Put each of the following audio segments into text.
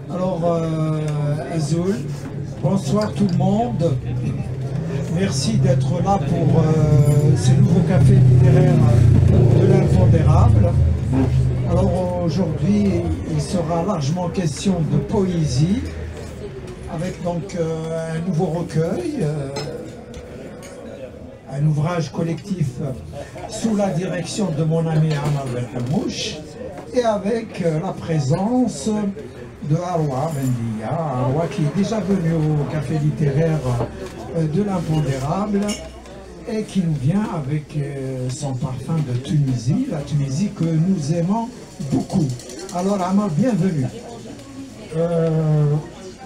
Alors, Azul, bonsoir tout le monde. Merci d'être là pour ce nouveau café littéraire de l'Impondérable. Alors aujourd'hui, il sera largement question de poésie, avec donc un nouveau recueil, un ouvrage collectif sous la direction de mon ami Amar Belhamouch, et avec la présence de Arwa Bendia, Arwa qui est déjà venu au café littéraire de l'Impondérable et qui nous vient avec son parfum de Tunisie, la Tunisie que nous aimons beaucoup. Alors Amar, bienvenue.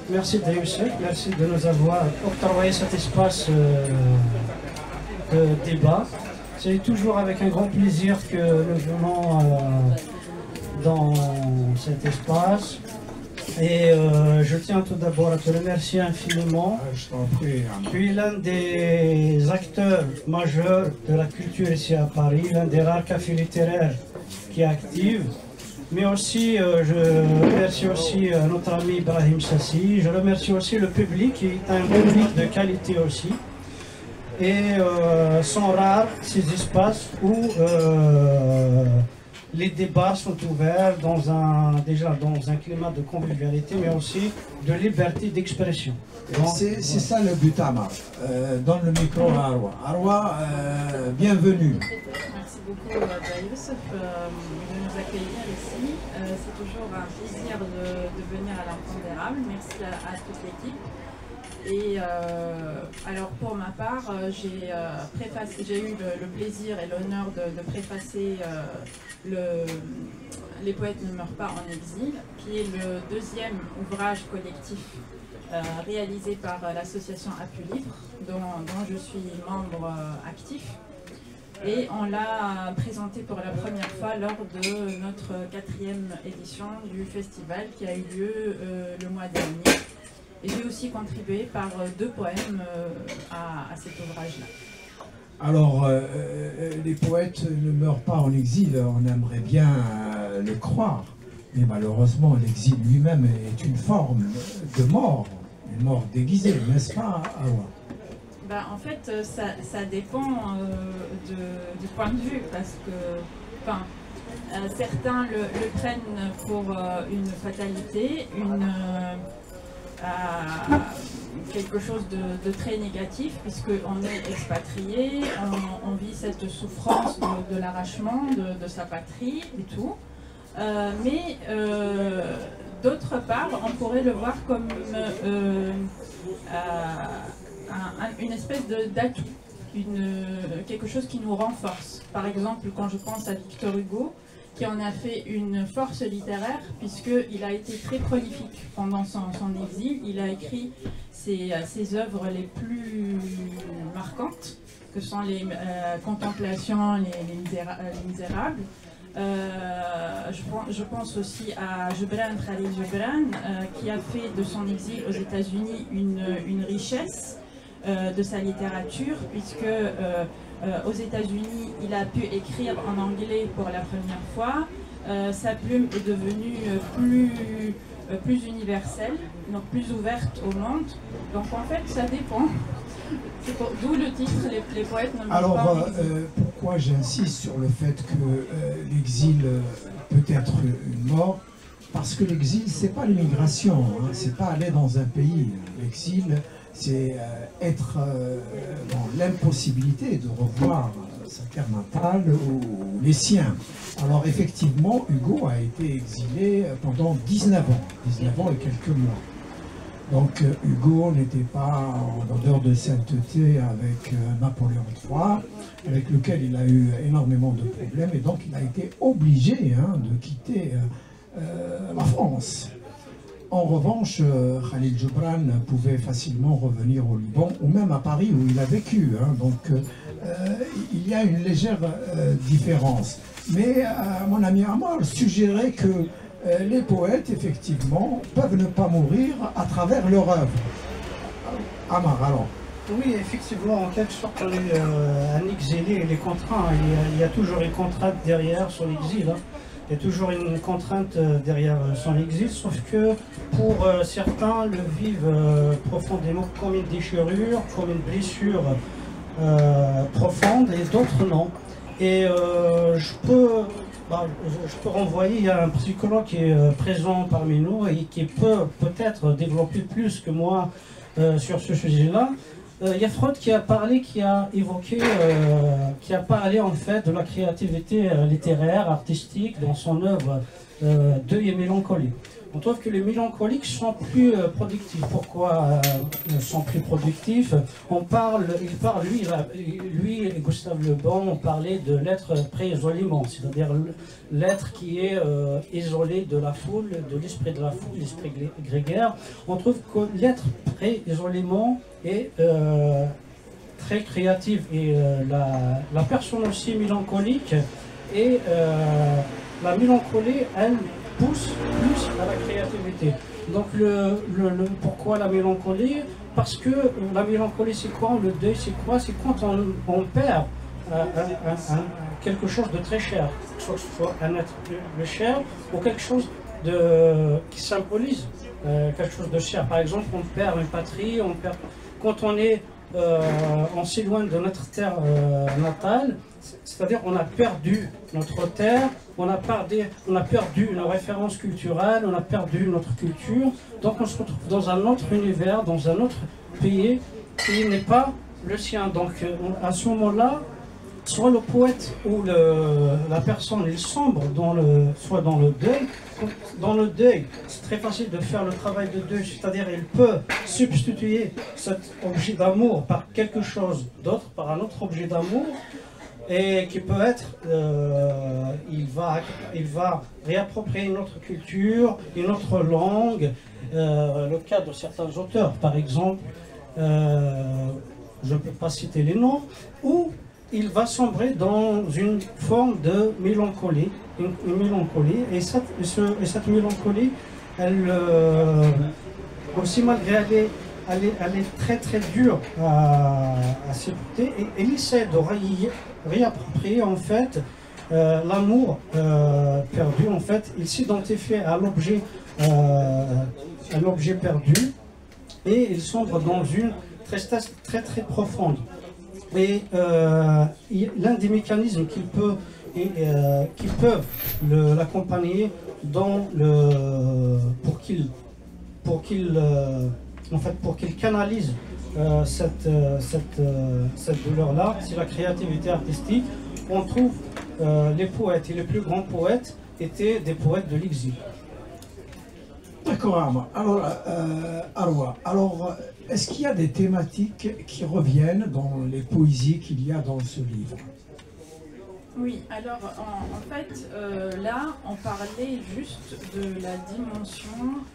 Merci de Youssef, merci de nous avoir octroyé cet espace de débat. C'est toujours avec un grand plaisir que nous venons dans cet espace. Et je tiens tout d'abord à te remercier infiniment. Je t'en prie. Tu es l'un des acteurs majeurs de la culture ici à Paris, l'un des rares cafés littéraires qui est actif. Mais aussi, je remercie aussi notre ami Ibrahim Sassi. Je remercie aussi le public, qui est un public de qualité aussi. Et sont rares ces espaces où les débats sont ouverts déjà dans un climat de convivialité, mais aussi de liberté d'expression. C'est ça le but, Amar. Donne le micro à Arwa. Arwa, bienvenue. Merci beaucoup, Youssef, de nous accueillir ici. C'est toujours un plaisir de venir à l'Impondérable. Merci à toute l'équipe. Et alors pour ma part, j'ai eu le plaisir et l'honneur de préfacer Les poètes ne meurent pas en exil, qui est le deuxième ouvrage collectif réalisé par l'association Apulivre, dont je suis membre actif. Et on l'a présenté pour la première fois lors de notre 4e édition du festival qui a eu lieu le mois dernier. Et j'ai aussi contribué par 2 poèmes à cet ouvrage-là. Alors, les poètes ne meurent pas en exil, on aimerait bien le croire, mais malheureusement l'exil lui-même est une forme de mort, une mort déguisée, n'est-ce pas, Awa? Ben, en fait, ça dépend du point de vue, parce que certains le prennent pour une fatalité, quelque chose de très négatif, puisqu'on est expatrié, on vit cette souffrance de l'arrachement de sa patrie et tout. Mais d'autre part, on pourrait le voir comme une espèce d'atout, quelque chose qui nous renforce. Par exemple, quand je pense à Victor Hugo, qui en a fait une force littéraire, puisqu'il a été très prolifique pendant son exil. Il a écrit ses œuvres les plus marquantes, que sont les Contemplations, les Misérables. Je pense aussi à Khalil Gibran, qui a fait de son exil aux États-Unis une richesse de sa littérature, puisque aux États-Unis, il a pu écrire en anglais pour la première fois. Sa plume est devenue plus universelle, donc plus ouverte au monde. Donc en fait, ça dépend. D'où le titre, les poètes ne meurent pas. Alors, pourquoi j'insiste sur le fait que l'exil peut être une mort? Parce que l'exil, c'est pas l'immigration, hein, c'est pas aller dans un pays. L'exil, c'est être dans l'impossibilité de revoir sa terre natale ou les siens. Alors effectivement, Hugo a été exilé pendant 19 ans et quelques mois. Donc Hugo n'était pas en odeur de sainteté avec Napoléon III, avec lequel il a eu énormément de problèmes, et donc il a été obligé de quitter la France. En revanche, Khalil Gibran pouvait facilement revenir au Liban, ou même à Paris où il a vécu. Donc il y a une légère différence. Mais mon ami Amar suggérait que les poètes, effectivement, peuvent ne pas mourir à travers leur œuvre. Amar, alors. Oui, effectivement, en quelque sorte, un exilé, il est contraint. Il y a toujours une contrainte derrière sur l'exil. Il y a toujours une contrainte derrière son exil, sauf que pour certains le vivent profondément comme une déchirure, comme une blessure profonde, et d'autres non. Et je peux renvoyer, il y a un psychologue qui est présent parmi nous et qui peut peut-être développer plus que moi sur ce sujet-là. Il y a Freud qui a parlé, qui a évoqué, qui a parlé en fait de la créativité littéraire, artistique dans son œuvre Deuil et mélancolie. On trouve que les mélancoliques sont plus productifs. Pourquoi sont plus productifs? Il parle, lui et Gustave Le Bon ont parlé de l'être pré-isolement, c'est-à-dire l'être qui est isolé de la foule, de l'esprit de la foule, l'esprit grégaire. On trouve que l'être pré-isolement est très créatif, et la personne aussi mélancolique, et la mélancolie, elle, pousse plus à la créativité. Donc pourquoi la mélancolie? Parce que la mélancolie, c'est quoi? Le deuil, c'est quoi? C'est quand on perd quelque chose de très cher, que ce soit un être de cher ou quelque chose qui symbolise quelque chose de cher. Par exemple, on perd une patrie, quand on s'éloigne de notre terre natale, c'est-à-dire on a perdu notre terre, on a perdu nos références culturelles, on a perdu notre culture, donc on se retrouve dans un autre univers, dans un autre pays qui n'est pas le sien. Donc à ce moment-là, soit le poète ou la personne, il sombre soit dans le deuil. Dans le deuil, c'est très facile de faire le travail de deuil, c'est-à-dire il peut substituer cet objet d'amour par quelque chose d'autre, par un autre objet d'amour, et qui peut être, il va réapproprier une autre culture, une autre langue. Le cas de certains auteurs, par exemple, je ne peux pas citer les noms, où il va sombrer dans une forme de mélancolie, une mélancolie, et cette mélancolie, elle, aussi malgré elle est très très dure à supporter, et il essaie de réapproprier en fait l'amour perdu. En fait, il s'identifie à l'objet perdu, et il sombre dans une tristesse très très profonde. Et l'un des mécanismes qui peuvent l'accompagner pour qu'il canalise cette douleur-là, c'est la créativité artistique. On trouve les poètes, et les plus grands poètes étaient des poètes de l'exil. D'accord, Arwa. Alors, est-ce qu'il y a des thématiques qui reviennent dans les poésies qu'il y a dans ce livre? Oui, alors en fait, là, on parlait juste de la dimension,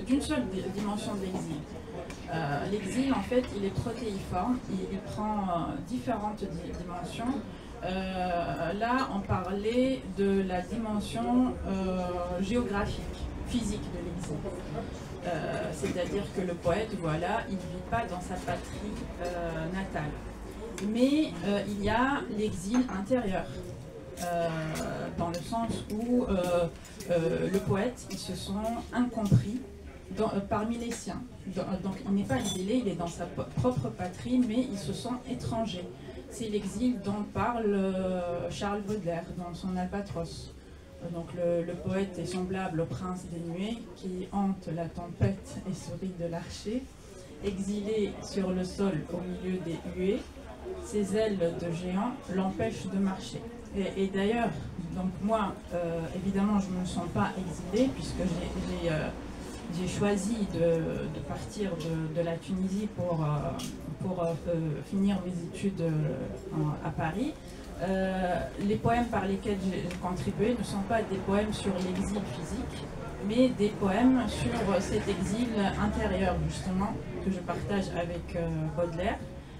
d'une seule dimension de l'exil. L'exil, en fait, il est protéiforme, il prend différentes dimensions. Là, on parlait de la dimension géographique, physique de l'exil. C'est-à-dire que le poète, voilà, il ne vit pas dans sa patrie natale. Mais il y a l'exil intérieur, dans le sens où le poète, il se sent incompris parmi les siens. Donc il n'est pas exilé, il est dans sa propre patrie, mais il se sent étranger. C'est l'exil dont parle Charles Baudelaire dans son Albatros. Donc le poète est semblable au prince des nuées qui hante la tempête et sourit de l'archer. Exilé sur le sol au milieu des huées, ses ailes de géant l'empêchent de marcher. Et d'ailleurs, donc moi, évidemment, je ne me sens pas exilée puisque j'ai choisi de partir de la Tunisie pour finir mes études à Paris. Les poèmes par lesquels j'ai contribué ne sont pas des poèmes sur l'exil physique, mais des poèmes sur cet exil intérieur, justement, que je partage avec Baudelaire.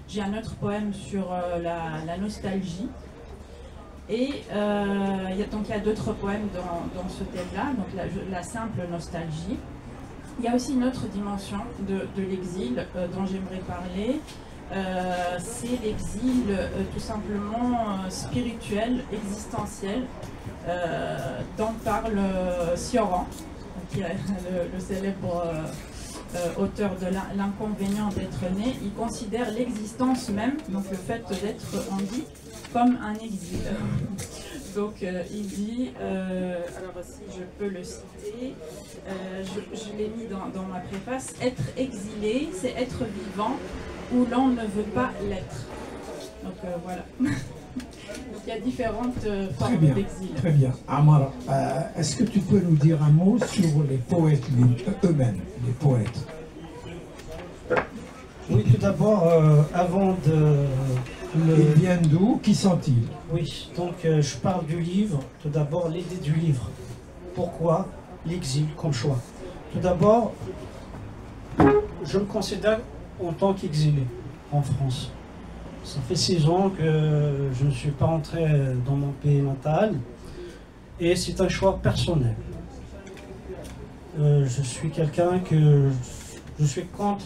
J'ai un autre poème sur la nostalgie. Et il y a d'autres poèmes dans ce thème-là, donc la simple nostalgie. Il y a aussi une autre dimension de l'exil dont j'aimerais parler, c'est l'exil tout simplement spirituel, existentiel, dont parle Cioran, qui est le célèbre auteur de l'inconvénient d'être né. Il considère l'existence même, donc le fait d'être en vie, comme un exil. Donc il dit, alors si je peux le citer, je l'ai mis dans ma préface, être exilé, c'est être vivant où l'on ne veut pas l'être. Donc voilà. Donc il y a différentes formes d'exil. Très bien. Amara, est-ce que tu peux nous dire un mot sur les poètes eux-mêmes, les poètes? Oui, tout d'abord, avant de... Ils viennent d'où? Qui sont-ils? Oui, donc je parle du livre. Tout d'abord, l'idée du livre. Pourquoi l'exil comme choix? Tout d'abord, je me considère en tant qu'exilé en France. Ça fait 6 ans que je ne suis pas rentré dans mon pays natal et c'est un choix personnel. Je suis quelqu'un que je suis contre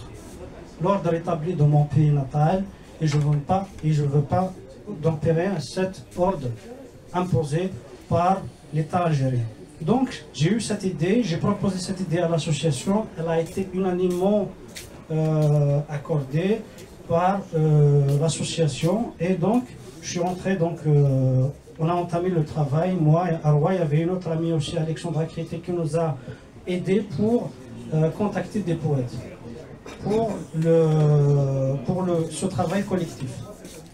l'ordre établi dans mon pays natal et je ne veux pas d'opérer cet ordre imposé par l'État algérien. Donc j'ai eu cette idée, j'ai proposé cette idée à l'association, elle a été unanimement accordée par l'association et donc je suis rentré, donc on a entamé le travail, moi et Arwa, il y avait une autre amie aussi, Alexandra Crété, qui nous a aidés pour contacter des poètes pour ce travail collectif.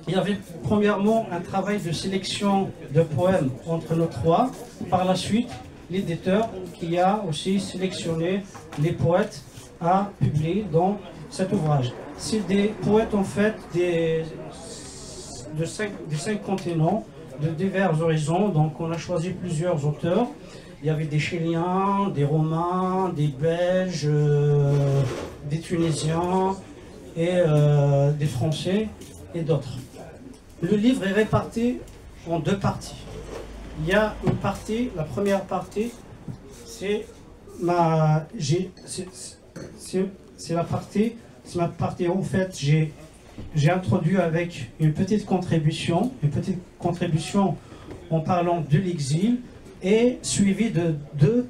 Il y avait premièrement un travail de sélection de poèmes entre nous trois, par la suite l'éditeur qui a aussi sélectionné les poètes à publier dans cet ouvrage. C'est des poètes en fait des 5 continents, de divers horizons, donc on a choisi plusieurs auteurs. Il y avait des Chiliens, des Romains, des Belges, des Tunisiens et des Français et d'autres. Le livre est réparti en 2 parties. Il y a une partie, la première partie, c'est ma partie en fait, j'ai introduit avec une petite contribution en parlant de l'exil et suivi de 2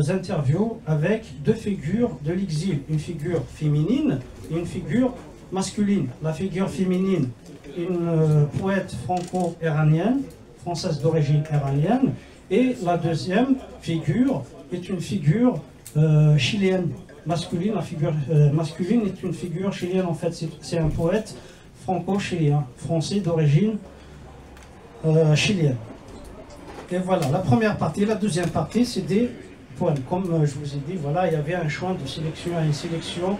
interviews avec 2 figures de l'exil, une figure féminine et une figure masculine. La figure féminine, une poète franco-iranienne, française d'origine iranienne, et la deuxième figure est une figure chilienne. Masculine, la figure masculine est une figure chilienne, en fait c'est un poète franco-chilien, français d'origine chilienne. Et voilà, la première partie. La deuxième partie, c'est des poèmes. Comme je vous ai dit, voilà, il y avait un choix de sélection, une sélection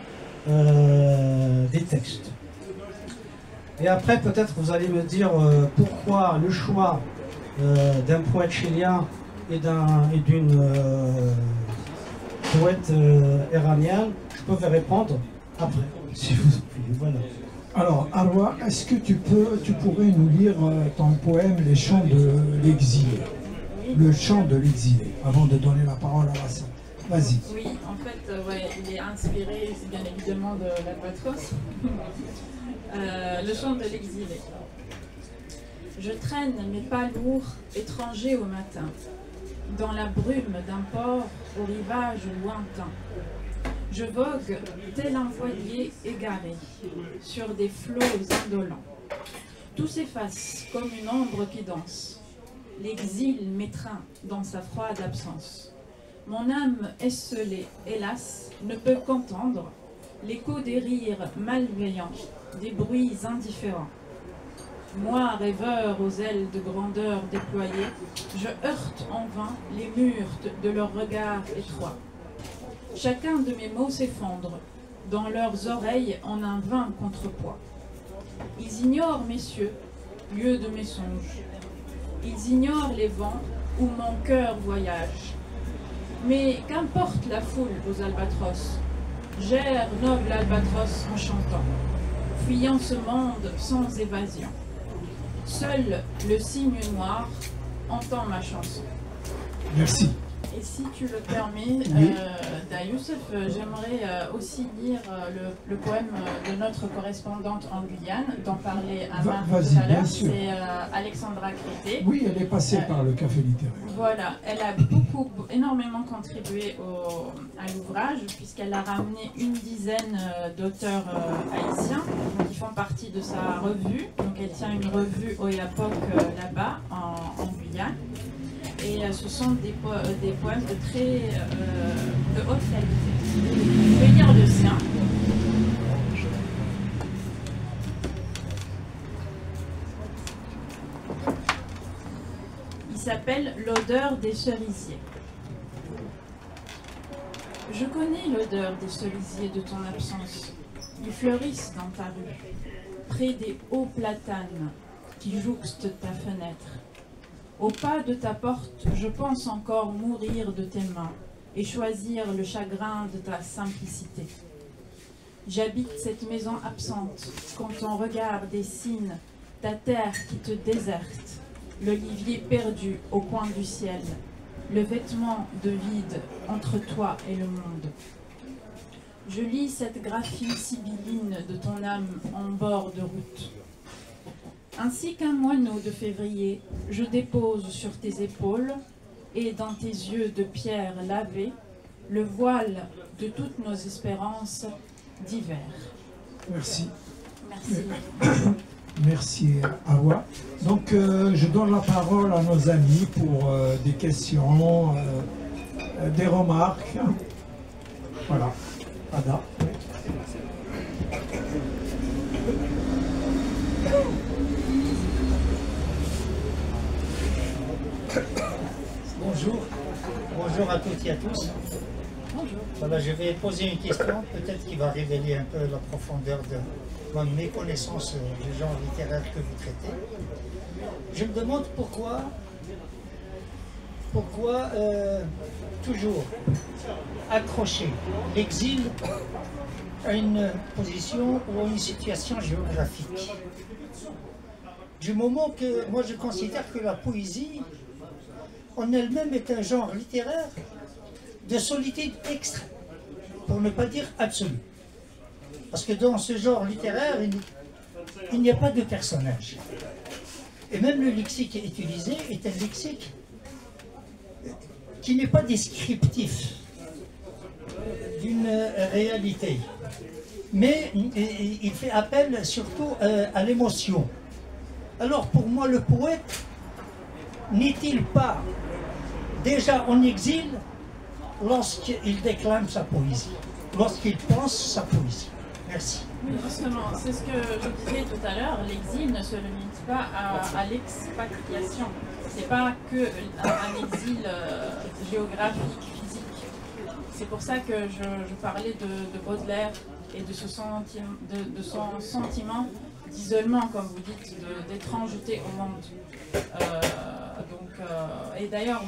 des textes. Et après, peut-être vous allez me dire pourquoi le choix d'un poète chilien et d'une poète iranienne. Je peux vous répondre après, si vous voulez. Voilà. Alors, Arwa, est-ce que tu pourrais nous lire ton poème « Les chants de l'exil » ? Le chant de l'exilé, avant de donner la parole à Hassan. Vas-y. Oui, en fait, ouais, il est inspiré, c'est bien évidemment de l'Albatros. Le chant de l'exilé. Je traîne mes pas lourds, étrangers au matin, dans la brume d'un port au rivage lointain. Je vogue tel un voilier égaré, sur des flots indolents. Tout s'efface comme une ombre qui danse. L'exil m'étreint dans sa froide absence. Mon âme esselée, hélas, ne peut qu'entendre l'écho des rires malveillants, des bruits indifférents. Moi, rêveur aux ailes de grandeur déployées, je heurte en vain les murs de leurs regards étroits. Chacun de mes mots s'effondre dans leurs oreilles en un vain contrepoids. Ils ignorent mes cieux, lieu de mes songes. Ils ignorent les vents où mon cœur voyage. Mais qu'importe la foule aux albatros, j'erre noble albatros en chantant, fuyant ce monde sans évasion. Seul le cygne noir entend ma chanson. Merci. Et si tu le permets, oui. d'ailleurs, Youssef, j'aimerais aussi lire le poème de notre correspondante en Guyane, dont parlait Amar tout à l'heure. C'est Alexandra Crété. Oui, elle est passée par le Café littéraire. Voilà, elle a énormément contribué à l'ouvrage, puisqu'elle a ramené une dizaine d'auteurs haïtiens qui font partie de sa revue. Donc elle tient une revue au Yapoc là-bas, en Guyane. Et ce sont des poèmes de haute qualité. Je vais lire le sien. Il s'appelle « L'odeur des cerisiers ». Je connais l'odeur des cerisiers de ton absence. Ils fleurissent dans ta rue, près des hauts platanes qui jouxtent ta fenêtre. Au pas de ta porte, je pense encore mourir de tes mains et choisir le chagrin de ta simplicité. J'habite cette maison absente, quand ton regard dessine ta terre qui te déserte, l'olivier perdu au coin du ciel, le vêtement de vide entre toi et le monde. Je lis cette graphie sibylline de ton âme en bord de route. Ainsi qu'un moineau de février, je dépose sur tes épaules et dans tes yeux de pierre lavée le voile de toutes nos espérances d'hiver. Merci. Merci. Merci Awa. Donc je donne la parole à nos amis pour des questions, des remarques. Voilà. Ada. Bonjour à toutes et à tous. Bonjour. Voilà, je vais poser une question, peut-être qui va révéler un peu la profondeur de ma méconnaissance du genre littéraire que vous traitez. Je me demande pourquoi toujours accrocher l'exil à une position ou à une situation géographique. Du moment que moi je considère que la poésie en elle-même est un genre littéraire de solitude extrême, pour ne pas dire absolue. Parce que dans ce genre littéraire, il n'y a pas de personnage. Et même le lexique utilisé est un lexique qui n'est pas descriptif d'une réalité. Mais il fait appel surtout à l'émotion. Alors pour moi, le poète n'est-il pas déjà en exil lorsqu'il déclame sa poésie, lorsqu'il pense sa poésie? Merci. Oui, justement, c'est ce que je disais tout à l'heure, l'exil ne se limite pas à l'expatriation. C'est pas que un exil géographique, physique. C'est pour ça que je parlais de Baudelaire et de son sentiment d'isolement, comme vous dites, d'étrangeté au monde. Et d'ailleurs,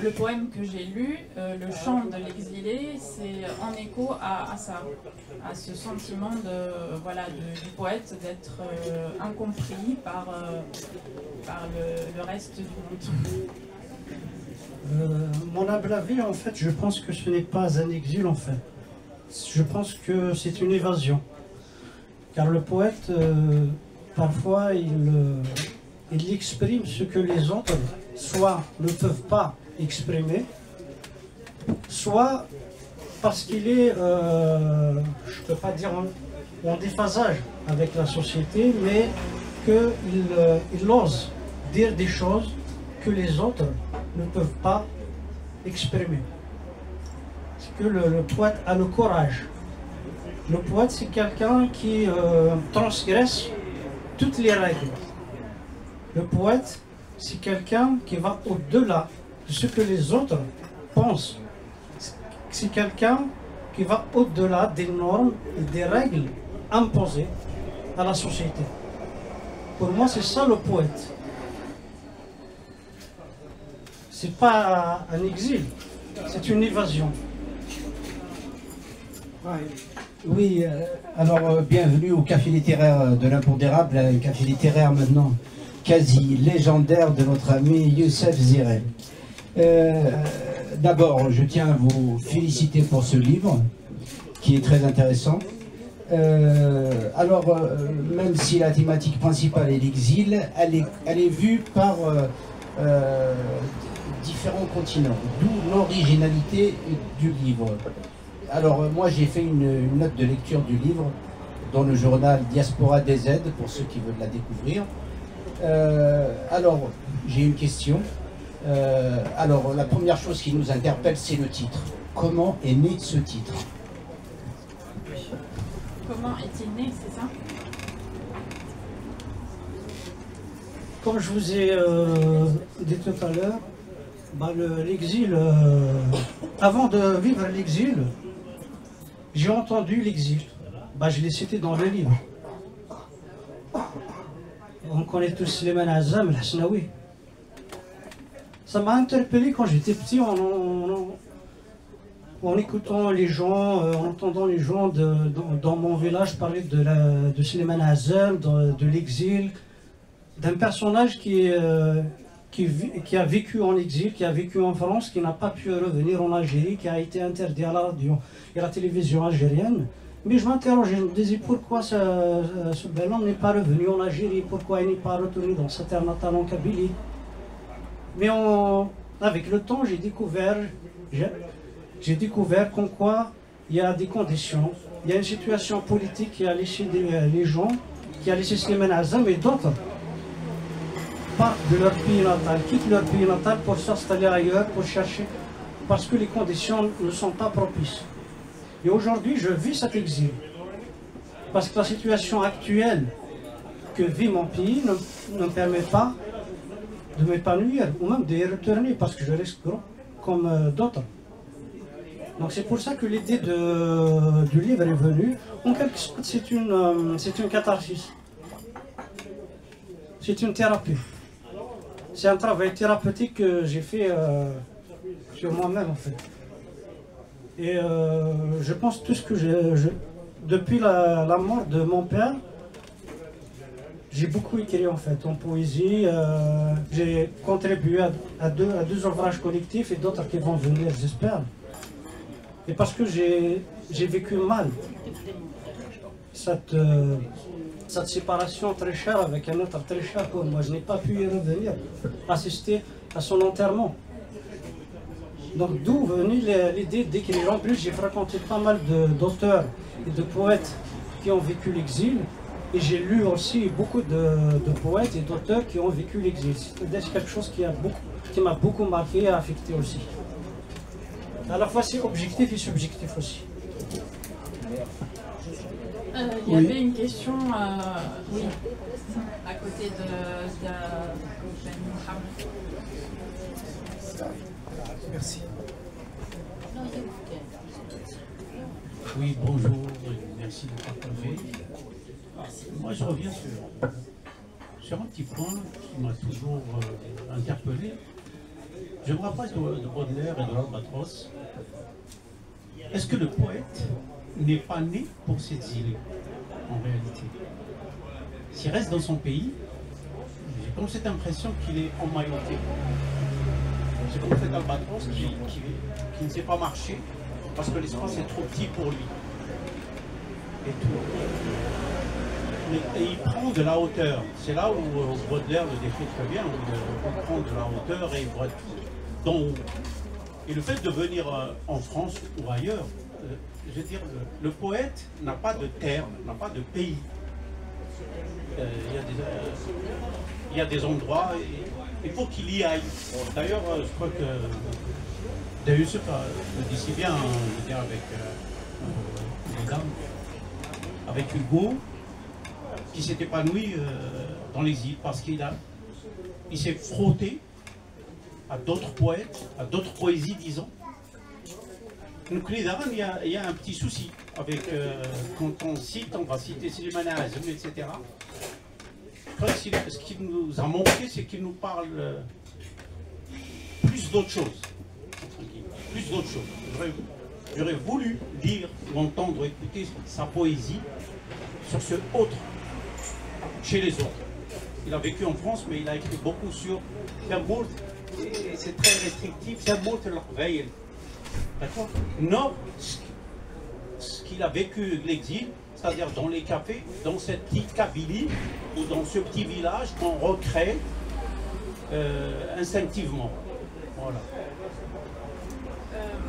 le poème que j'ai lu, Le chant de l'exilé, c'est en écho à ça, à ce sentiment du poète d'être incompris par le reste du monde. Mon humble avis, en fait, je pense que ce n'est pas un exil, en fait. Je pense que c'est une évasion. Car le poète, parfois, il exprime ce que les autres, soit ne peuvent pas exprimer, soit parce qu'il est, je ne peux pas dire en déphasage avec la société, mais qu'il ose dire des choses que les autres ne peuvent pas exprimer. C'est que le poète a le courage. Le poète, c'est quelqu'un qui transgresse toutes les règles. Le poète, c'est quelqu'un qui va au-delà de ce que les autres pensent. C'est quelqu'un qui va au-delà des normes et des règles imposées à la société. Pour moi, c'est ça le poète. C'est pas un exil, c'est une évasion. Oui, alors bienvenue au Café littéraire de l'Impondérable, un café littéraire maintenant quasi légendaire de notre ami Youssef Zirel. d'abord, je tiens à vous féliciter pour ce livre, qui est très intéressant. Même si la thématique principale est l'exil, elle est vue par différents continents, d'où l'originalité du livre. Alors, moi, j'ai fait une note de lecture du livre dans le journal Diaspora DZ, pour ceux qui veulent la découvrir. Alors, j'ai une question. Alors, la première chose qui nous interpelle, c'est le titre. Comment est né ce titre? Comment est-il né, c'est ça? Comme je vous ai dit tout à l'heure, l'exil, avant de vivre l'exil, j'ai entendu l'exil. Je l'ai cité dans le livre. On connaît tous Slimane Azam, El Hasnaoui. Ça m'a interpellé quand j'étais petit en écoutant les gens, en entendant les gens dans mon village parler de Slimane Azam, de l'exil, d'un personnage qui a vécu en exil, qui a vécu en France, qui n'a pas pu revenir en Algérie, qui a été interdit à la radio et à la télévision algérienne. Mais je m'interrogeais, je me disais pourquoi ce bel homme n'est pas revenu en Algérie, pourquoi il n'est pas retourné dans sa terre natale en Kabylie. Mais avec le temps, j'ai découvert qu'en quoi il y a des conditions, il y a une situation politique qui a laissé les gens, qui a laissé Slimane Azam et d'autres partent de leur pays natal, quittent leur pays natal pour s'installer ailleurs, pour chercher, parce que les conditions ne sont pas propices. Et aujourd'hui, je vis cet exil. Parce que la situation actuelle que vit mon pays ne me permet pas de m'épanouir, ou même d'y retourner, parce que je risque gros, comme d'autres. Donc c'est pour ça que l'idée du livre est venue. En quelque sorte, c'est une catharsis. C'est une thérapie. C'est un travail thérapeutique que j'ai fait sur moi-même, en fait. Et je pense tout ce que depuis la mort de mon père, j'ai beaucoup écrit en fait, en poésie. J'ai contribué à deux ouvrages collectifs et d'autres qui vont venir, j'espère. Et parce que j'ai vécu mal cette séparation très chère avec un être très cher pour moi. Je n'ai pas pu y revenir, assister à son enterrement. Donc d'où venue l'idée d'écrire. En plus, j'ai fréquenté pas mal d'auteurs et de poètes qui ont vécu l'exil. Et j'ai lu aussi beaucoup de poètes et d'auteurs qui ont vécu l'exil. C'est quelque chose qui m'a beaucoup marqué et affecté aussi. À la fois c'est objectif et subjectif aussi. Il y avait une question, oui, à côté de Merci. Oui, bonjour, merci de partager. Moi, je reviens sur un petit point qui m'a toujours interpellé. Je me rappelle de Baudelaire et de l'Albatros. Est-ce que le poète n'est pas né pour s'exiler, en réalité? S'il reste dans son pays, j'ai comme cette impression qu'il est emmailloté. C'est comme cet albatros qui ne sait pas marcher parce que l'espace est trop petit pour lui. Et tout. Et il prend de la hauteur. C'est là où Baudelaire le décrit très bien, où il prend de la hauteur et il voit tout. Donc, et le fait de venir en France ou ailleurs, je veux dire, le poète n'a pas de terre, n'a pas de pays. Il y a des endroits, il faut qu'il y aille. D'ailleurs, je crois que Youssef le dit si bien, je veux dire, avec les dames, avec Hugo, qui s'est épanoui dans l'exil parce qu'il s'est frotté à d'autres poètes, à d'autres poésies, disons. Donc il y a un petit souci avec quand on va citer Slimane Azam, etc. Je crois que ce qui nous a manqué, c'est qu'il nous parle plus d'autres choses. Plus d'autres choses. J'aurais voulu lire ou entendre, écouter sa poésie sur ce autre, chez les autres. Il a vécu en France, mais il a écrit beaucoup sur Hambourg c'est très restrictif, c'est un mot de l'orgueil. D'accord? Non, ce qu'il a vécu de l'exil, c'est-à-dire dans les cafés, dans cette petite Kabylie, ou dans ce petit village qu'on recrée instinctivement. Voilà.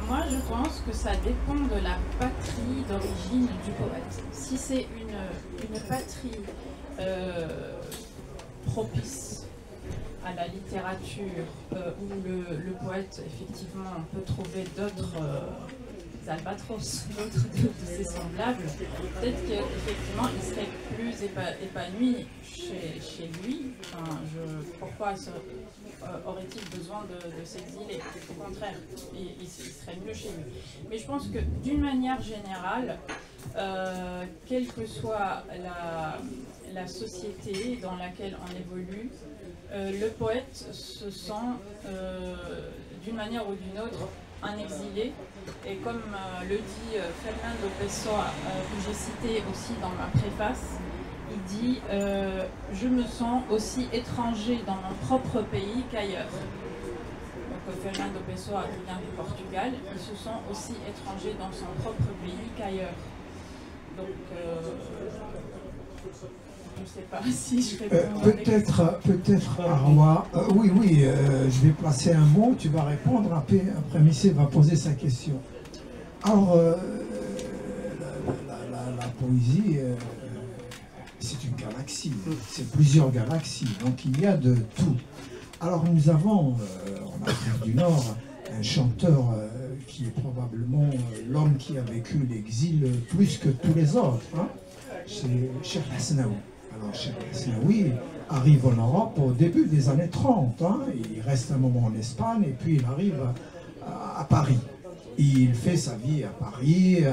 Moi, je pense que ça dépend de la patrie d'origine du poète. Si c'est une patrie propice à la littérature, où le poète, effectivement, peut trouver d'autres albatros, d'autres de ses semblables, peut-être qu'effectivement, il serait plus épanoui chez lui. Enfin, pourquoi aurait-il besoin de s'exiler? Au contraire, il serait mieux chez lui. Mais je pense que d'une manière générale, quelle que soit la société dans laquelle on évolue, le poète se sent d'une manière ou d'une autre un exilé. Et comme le dit Fernando Pessoa, que j'ai cité aussi dans ma préface, il dit je me sens aussi étranger dans mon propre pays qu'ailleurs. Donc Fernando Pessoa vient du Portugal, il se sent aussi étranger dans son propre pays qu'ailleurs. Donc je ne sais pas si je réponds. Peut-être Arwa. Oui, je vais placer un mot, tu vas répondre, après Missé va poser sa question. Alors, la poésie, c'est une galaxie, c'est plusieurs galaxies, donc il y a de tout. Alors nous avons, en Afrique du Nord, un chanteur qui est probablement l'homme qui a vécu l'exil plus que tous les autres, hein. C'est Cheikh Hasnaoui. Alors Cheikh Hasnaoui arrive en Europe au début des années 30, hein. Il reste un moment en Espagne et puis il arrive à Paris. Il fait sa vie à Paris,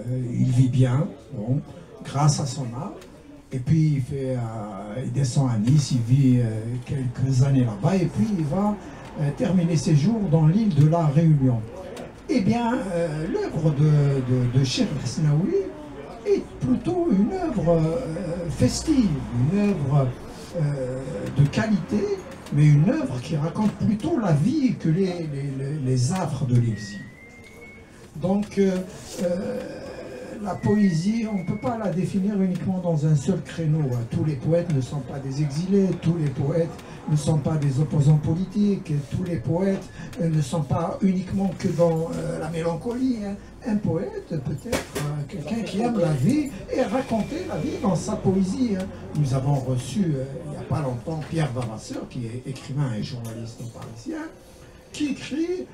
il vit bien, bon, grâce à son art. Et puis il descend à Nice, il vit quelques années là-bas et puis il va terminer ses jours dans l'île de la Réunion. Eh bien, l'œuvre de Cheikh Hasnaoui est plutôt une œuvre festive, une œuvre de qualité, mais une œuvre qui raconte plutôt la vie que les affres de l'exil. Donc, la poésie, on ne peut pas la définir uniquement dans un seul créneau. Tous les poètes ne sont pas des exilés, tous les poètes ne sont pas des opposants politiques, tous les poètes ne sont pas uniquement que dans la mélancolie. Un poète peut être quelqu'un qui aime la vie et raconter la vie dans sa poésie. Nous avons reçu il n'y a pas longtemps Pierre Vavasseur, qui est écrivain et journaliste parisien, qui écrit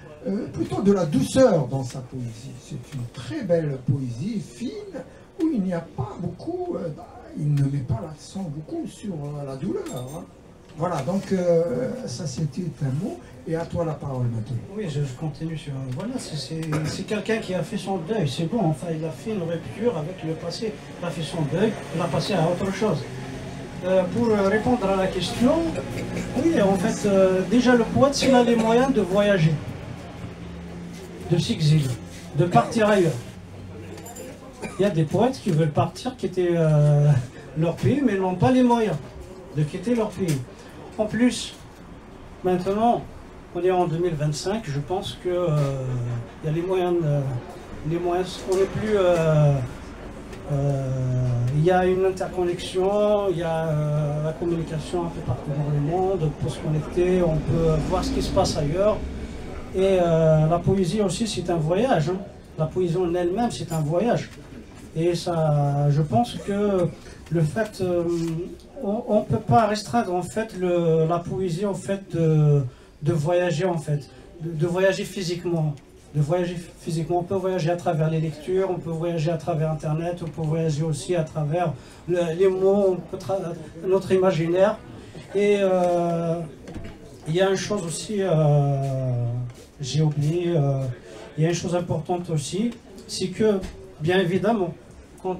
plutôt de la douceur dans sa poésie. C'est une très belle poésie, fine, où il n'y a pas beaucoup, il ne met pas l'accent beaucoup sur la douleur. Hein. Voilà, donc ça c'était un mot, et à toi la parole maintenant. Oui, je continue sur... Voilà, c'est quelqu'un qui a fait son deuil, c'est bon, enfin il a fait une rupture avec le passé, il a fait son deuil, il a passé à autre chose. Pour répondre à la question, oui, en fait, déjà le poète, s'il a les moyens de voyager, de s'exiler, de partir ailleurs. Il y a des poètes qui veulent partir, quitter leur pays, mais n'ont pas les moyens de quitter leur pays. En plus, maintenant, on est en 2025, je pense qu'il y a les moyens, on n'est plus... il y a une interconnexion, il y a la communication un peu partout dans le monde, on peut se connecter, on peut voir ce qui se passe ailleurs. Et la poésie aussi, c'est un voyage. Hein. La poésie en elle-même, c'est un voyage. Et ça, je pense que le fait, on ne peut pas restreindre en fait la poésie en fait de voyager en fait, de voyager physiquement. On peut voyager à travers les lectures, on peut voyager à travers Internet, on peut voyager aussi à travers les mots, notre imaginaire. Et il y a une chose aussi, j'ai oublié, il y a une chose importante aussi, c'est que, bien évidemment, quand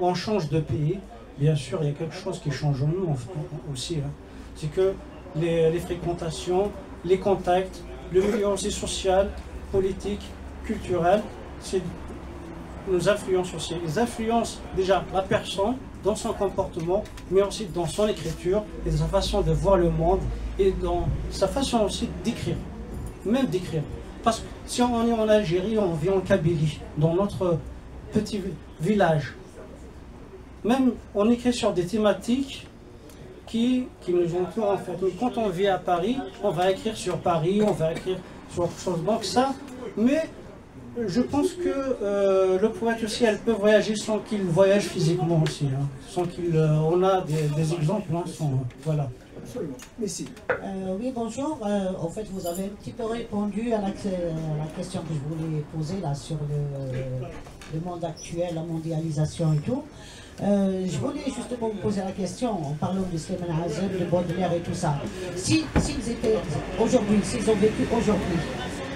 on change de pays, bien sûr, il y a quelque chose qui change en nous aussi. Hein. C'est que les fréquentations, les contacts, le milieu aussi social, politique, culturel, c'est nos influences aussi. Ils influencent déjà la personne dans son comportement, mais aussi dans son écriture et dans sa façon de voir le monde et dans sa façon aussi d'écrire, même d'écrire. Parce que si on est en Algérie, on vit en Kabylie, dans notre petit village. Même on écrit sur des thématiques qui nous entourent en fait. Mais quand on vit à Paris, on va écrire sur Paris, on va écrire sur autre chose. Donc ça, mais je pense que le poète aussi, elle peut voyager sans qu'il voyage physiquement aussi. Hein, sans qu'il, on a des exemples, hein, voilà. Absolument. Merci. Oui, bonjour. En fait, vous avez un petit peu répondu à la question que je voulais poser là sur le monde actuel, la mondialisation et tout. Je voulais justement vous poser la question, en parlant de Slimane Azem, de Baudelaire et tout ça. S'ils étaient aujourd'hui, s'ils ont vécu aujourd'hui,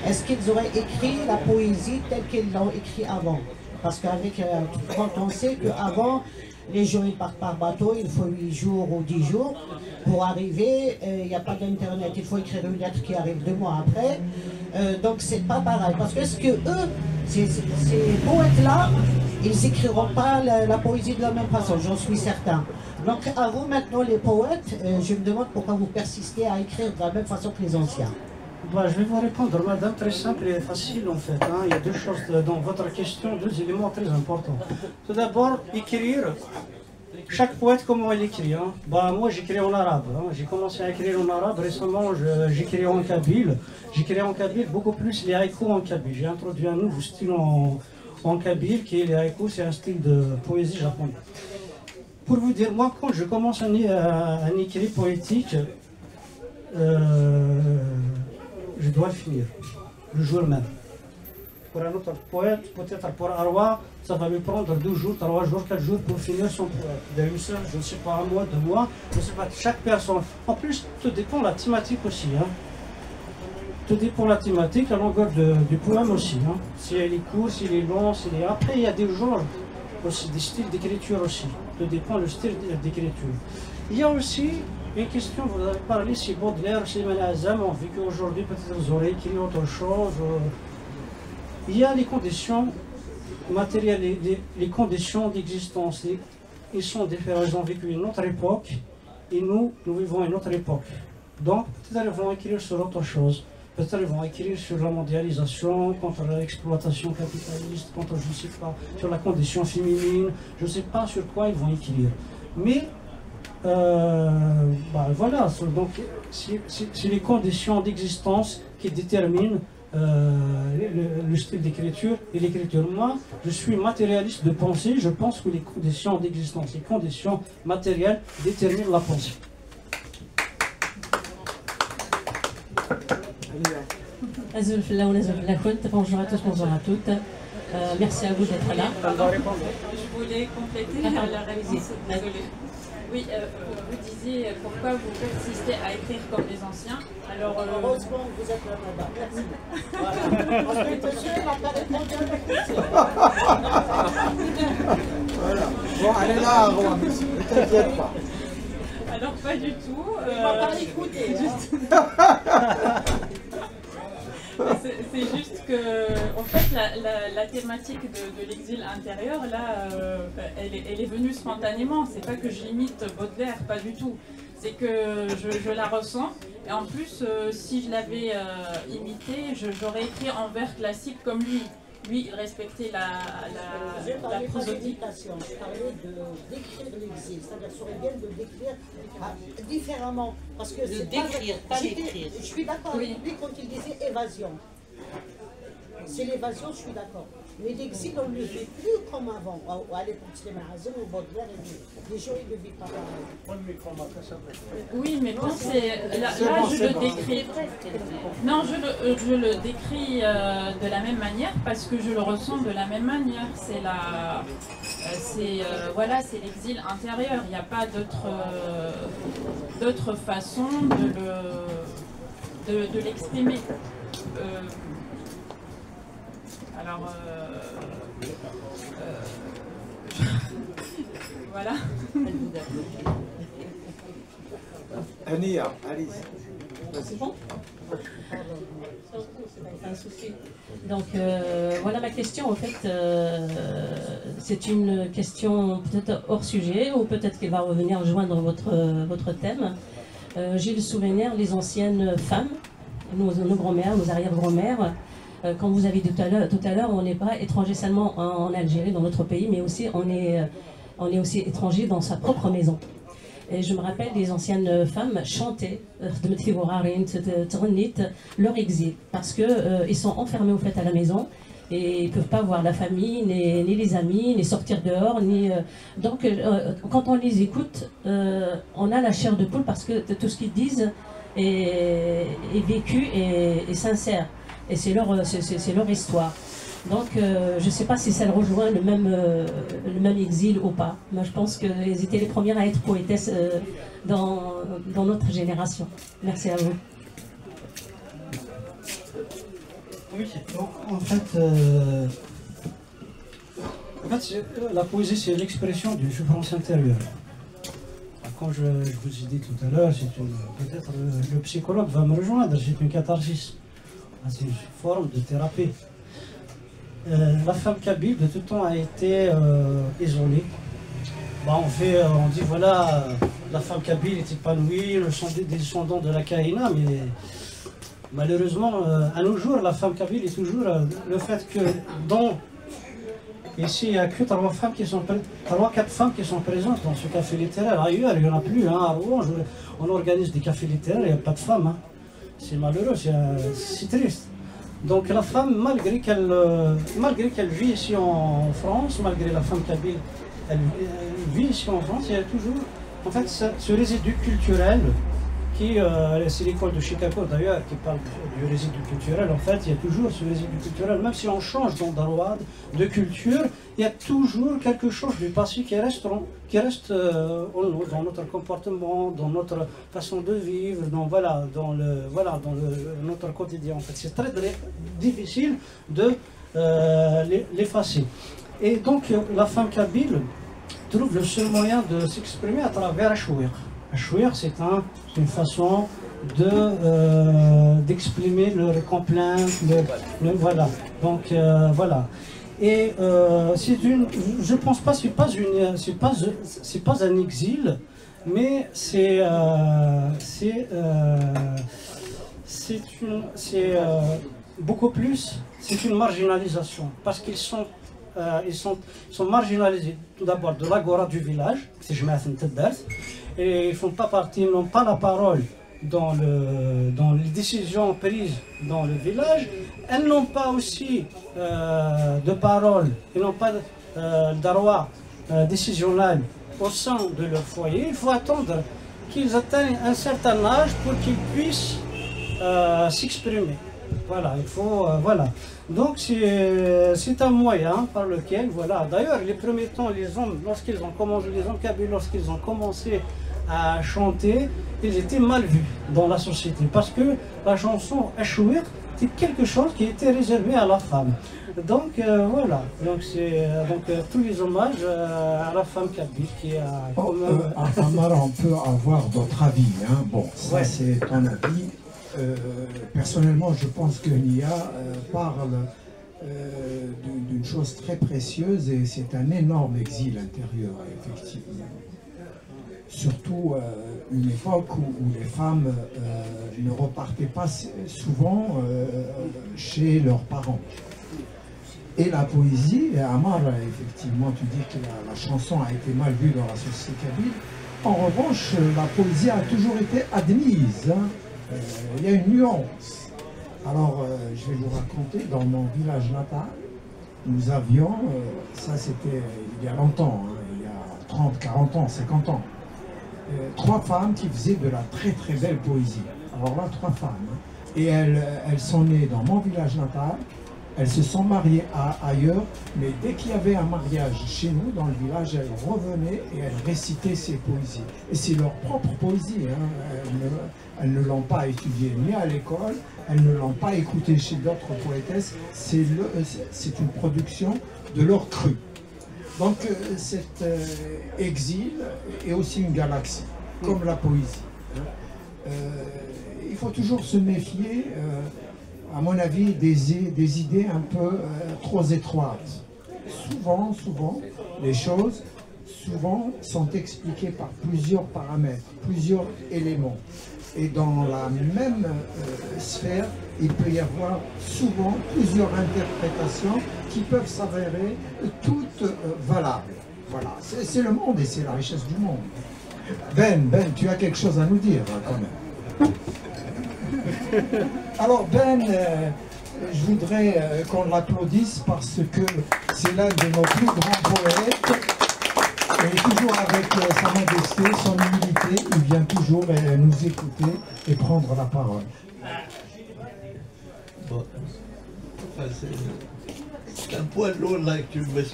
est-ce qu'ils auraient écrit la poésie telle qu'ils l'ont écrit avant? Parce qu'avec, quand on sait qu'avant, les gens ils partent par bateau, il faut 8 jours ou 10 jours pour arriver, il n'y a pas d'internet, il faut écrire une lettre qui arrive 2 mois après, donc c'est pas pareil. Parce que est-ce que eux, ces poètes-là, ils n'écriront pas la poésie de la même façon, j'en suis certain. Donc à vous maintenant les poètes, je me demande pourquoi vous persistez à écrire de la même façon que les anciens. Bah, je vais vous répondre, madame, très simple et facile en fait. Hein. Il y a 2 choses dans votre question, 2 éléments très importants. Tout d'abord, écrire, chaque poète comment il écrit. Hein. Bah, moi j'écris en arabe, hein. J'ai commencé à écrire en arabe, récemment j'écris en kabyle. J'écris en kabyle beaucoup plus les haïkus en kabyle. J'ai introduit un nouveau style en kabyle qui est les haïkus, c'est un style de poésie japonaise. Pour vous dire, moi quand je commence un écrit poétique, je dois le finir, le jour même. Pour un autre poète, peut-être pour Arwa, ça va lui prendre 2 jours, 3 jours, 4 jours pour finir son poète. D'une seule, je ne sais pas, 1 mois, 2 mois, je ne sais pas, chaque personne. En plus, tout dépend de la thématique aussi. Hein. Tout dépend de la thématique, la longueur du poème aussi. Hein. Si elle est courte, si elle est longue, si elle est... Après, il y a des genres aussi, des styles d'écriture aussi. Tout dépend du style d'écriture. Il y a aussi une question, vous avez parlé, si Baudelaire, Slimane Azem ont vécu aujourd'hui, peut-être vous aurez écrit autre chose. Il y a les conditions matérielles, les conditions d'existence. Ils sont différents, ils ont vécu une autre époque et nous vivons une autre époque. Donc, peut-être ils vont écrire sur autre chose. Peut-être ils vont écrire sur la mondialisation, contre l'exploitation capitaliste, contre, je ne sais pas, sur la condition féminine. Je ne sais pas sur quoi ils vont écrire. Mais bah, voilà, donc c'est les conditions d'existence qui déterminent le style d'écriture et l'écriture. Moi, je suis matérialiste de pensée, je pense que les conditions d'existence, les conditions matérielles déterminent la pensée. Bonjour à tous, bonjour à toutes. Merci à vous d'être là. Je voulais compléter la réponse. Désolée. Oui, vous disiez pourquoi vous persistez à écrire comme les anciens. Alors, heureusement que vous êtes là, madame. Merci. Voilà. Parce que monsieur n'a pas répondu à la question. Voilà. Bon, allez là, Arwa, ne t'inquiète pas. Alors, pas du tout. Il ne m'a pas écouté. C'est juste que, en fait, la thématique de l'exil intérieur, là, elle est venue spontanément. C'est pas que j'imite Baudelaire, pas du tout. C'est que je la ressens. Et en plus, si je l'avais imité, j'aurais écrit en vers classique comme lui. Lui, il respectait la prosodie. Je parlais d'écrire l'exil, c'est-à-dire sur les biens de décrire différemment. Parce que c'est d'écrire, pas d'écrire. Je suis d'accord avec lui quand il disait évasion. C'est l'évasion, je suis d'accord. Mais l'exil, on ne le vit plus comme avant. À l'époque, Slimane Azem ou Baudelaire, les gens, ils ne le vivent pas pareil. Oui, mais bon, là je le décris. Non, je le décris de la même manière parce que je le ressens de la même manière. Voilà, c'est l'exil intérieur. Il n'y a pas d'autre façon de l'exprimer. Alors, voilà. Ania, allez-y. C'est bon? pas un souci. Donc voilà ma question. En fait, c'est une question peut-être hors sujet ou peut-être qu'elle va revenir rejoindre votre thème. J'ai le souvenir, les anciennes femmes, nos grands-mères, nos arrière-grands-mères, comme vous avez dit tout à l'heure, on n'est pas étranger seulement en Algérie, dans notre pays, mais aussi on est aussi étranger dans sa propre maison. Et je me rappelle, les anciennes femmes chantaient leur exil, parce qu'ils sont enfermés au fait à la maison, et ils ne peuvent pas voir la famille, ni les amis, ni sortir dehors. Donc, quand on les écoute, on a la chair de poule, parce que tout ce qu'ils disent est vécu et sincère. Et c'est leur histoire. Donc, je ne sais pas si ça rejoint le même exil ou pas. Moi, je pense qu'elles étaient les premières à être poétesses dans notre génération. Merci à vous. Oui, en fait, la poésie, c'est l'expression d'une souffrance intérieure. Comme je vous ai dit tout à l'heure, peut-être le psychologue va me rejoindre, c'est une catharsis. C'est une forme de thérapie. La femme kabyle de tout temps a été isolée. On dit voilà, la femme kabyle est épanouie, le sont des descendants de la Kahina, mais malheureusement, à nos jours, la femme kabyle est toujours le fait que ici, il n'y a que 3 ou 4 femmes qui sont présentes dans ce café littéraire. Ailleurs, il n'y en a plus. Hein. À Rouen, on organise des cafés littéraires, il n'y a pas de femmes. Hein. C'est malheureux, c'est triste. Donc la femme, malgré qu'elle vit ici en France, malgré la femme kabyle, elle vit ici en France, il y a toujours en fait ce résidu culturel qui, c'est l'école de Chicago d'ailleurs qui parle du résidu culturel. En fait, il y a toujours ce résidu culturel, même si on change d'endroit, de culture, il y a toujours quelque chose du passé qui reste dans notre comportement, dans notre façon de vivre, dans notre quotidien. En fait, c'est très, très difficile de l'effacer. Et donc, la femme kabyle trouve le seul moyen de s'exprimer à travers Achouir. Achouir, c'est une façon d'exprimer leurs complaintes, voilà. Donc, voilà. Et je pense pas, c'est pas un exil, mais c'est beaucoup plus, c'est une marginalisation, parce qu'ils sont marginalisés tout d'abord de l'agora du village, et ils font pas partie, ils n'ont pas la parole dans les décisions prises dans le village. Elles n'ont pas aussi de parole, ils n'ont pas de droit décisionnel au sein de leur foyer. Il faut attendre qu'ils atteignent un certain âge pour qu'ils puissent s'exprimer. Voilà, il faut, voilà. Donc c'est un moyen par lequel, voilà. D'ailleurs, les premiers temps, les hommes kabyles, lorsqu'ils ont commencé à chanter, ils étaient mal vus dans la société, parce que la chanson Achouir, c'est quelque chose qui était réservé à la femme. Donc voilà, donc tous les hommages à la femme kabyle qui a... Amar, on peut avoir d'autres avis, hein. Bon, ça ouais. C'est ton avis. Personnellement, je pense que Nia parle d'une chose très précieuse, et c'est un énorme exil intérieur, effectivement. Surtout une époque où les femmes ne repartaient pas souvent chez leurs parents. Et la poésie, Amar, effectivement, tu dis que la chanson a été mal vue dans la société kabyle. En revanche, la poésie a toujours été admise. Hein. Il y a une nuance. Alors, je vais vous raconter, dans mon village natal, nous avions, ça c'était il y a longtemps, hein, il y a 30, 40 ans, 50 ans, 3 femmes qui faisaient de la très très belle poésie. Alors là, 3 femmes. Hein, et elles sont nées dans mon village natal, elles se sont mariées ailleurs, mais dès qu'il y avait un mariage chez nous, dans le village, elles revenaient et elles récitaient ces poésies. Et c'est leur propre poésie, hein. Elles ne l'ont pas étudiée ni à l'école, elles ne l'ont pas écoutée chez d'autres poétesses, c'est une production de leur cru. Donc cet exil est aussi une galaxie, comme la poésie. Il faut toujours se méfier. à mon avis, des idées un peu trop étroites. Souvent, les choses sont expliquées par plusieurs paramètres, plusieurs éléments. Et dans la même sphère, il peut y avoir souvent plusieurs interprétations qui peuvent s'avérer toutes valables. Voilà, c'est le monde et c'est la richesse du monde. Ben, tu as quelque chose à nous dire quand même. Alors Ben, je voudrais qu'on l'applaudisse parce que c'est l'un de nos plus grands poètes. Et toujours avec sa modestie, son humilité, il vient toujours nous écouter et prendre la parole. Bon, enfin, c'est un poil lourd là que tu me mets.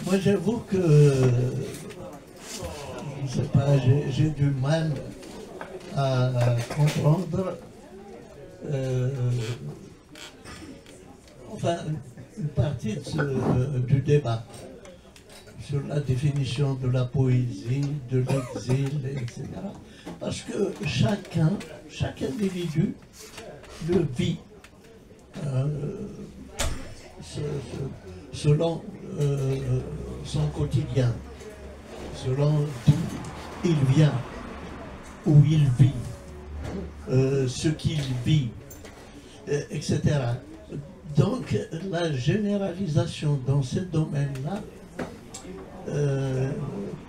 Moi j'avoue que je sais pas, j'ai du mal à comprendre enfin une partie du débat sur la définition de la poésie, de l'exil, etc. Parce que chaque individu le vit selon son quotidien, selon d'où il vient, où il vit, ce qu'il vit, etc. Donc la généralisation dans ce domaine-là,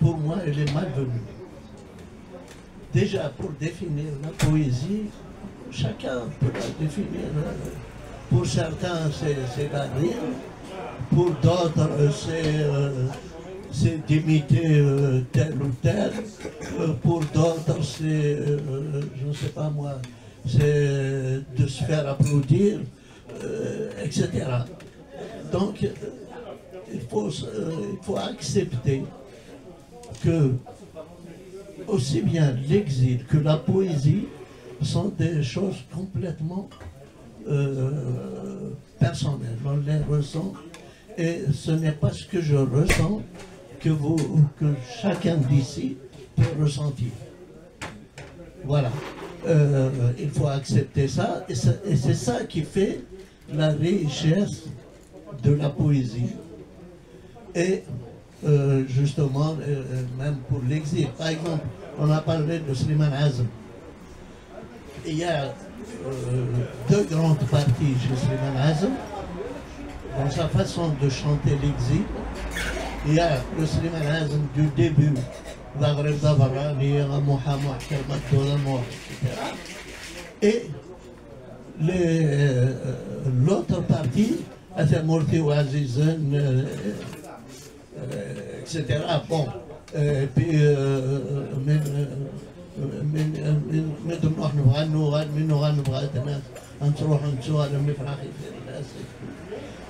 pour moi, elle est malvenue. Déjà, pour définir la poésie, chacun peut la définir. Pour certains, c'est la rire. Pour d'autres, c'est d'imiter tel ou tel. Pour d'autres, c'est, je ne sais pas moi, c'est de se faire applaudir, etc. Donc, il faut accepter que aussi bien l'exil que la poésie sont des choses complètement personnelles. On les ressent et ce n'est pas ce que je ressens que chacun d'ici peut ressentir. Voilà. Il faut accepter ça et c'est ça qui fait la richesse de la poésie. Et justement, même pour l'exil. Par exemple, on a parlé de Slimane Azem. Il y a deux grandes parties chez Slimane Azem. Dans sa façon de chanter l'exil, il y a le Slimane Azem du début, et l'autre partie, etc. Bon, puis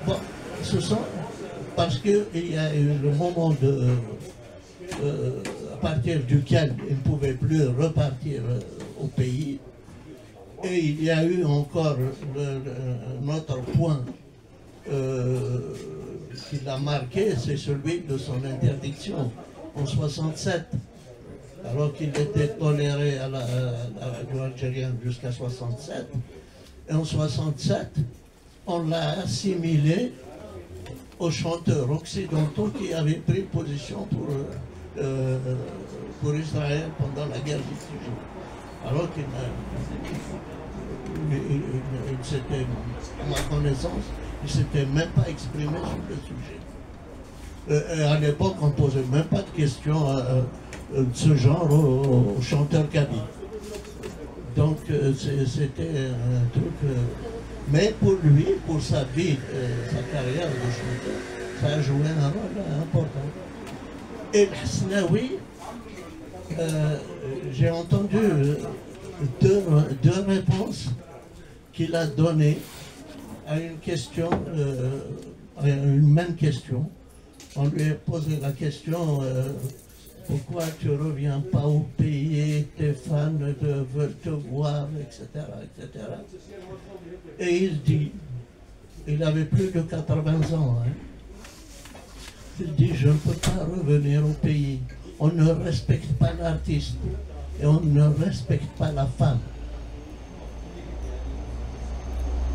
bon, ce sont parce qu'il y a eu le moment à partir duquel il ne pouvait plus repartir au pays. Et il y a eu encore notre point qui l'a marqué, c'est celui de son interdiction en 67, alors qu'il était toléré à la radio algérienne jusqu'à 67. Et en 67, on l'a assimilé aux chanteurs occidentaux qui avaient pris position pour Israël pendant la guerre du Six jours. Alors qu'il s'était, à ma connaissance, il ne s'était même pas exprimé sur le sujet. Et à l'époque, on ne posait même pas de questions de ce genre aux chanteurs kabyle. Donc c'était un truc... mais pour lui, pour sa vie, sa carrière de chanteur, ça a joué un rôle important. Et Hasnaoui, j'ai entendu deux réponses qu'il a données à une question, à une même question. On lui a posé la question pourquoi tu ne reviens pas au pays, tes fans veulent te voir, etc., etc. Et il dit, il avait plus de 80 ans, hein. Il dit, je ne peux pas revenir au pays, on ne respecte pas l'artiste. et on ne respecte pas la femme.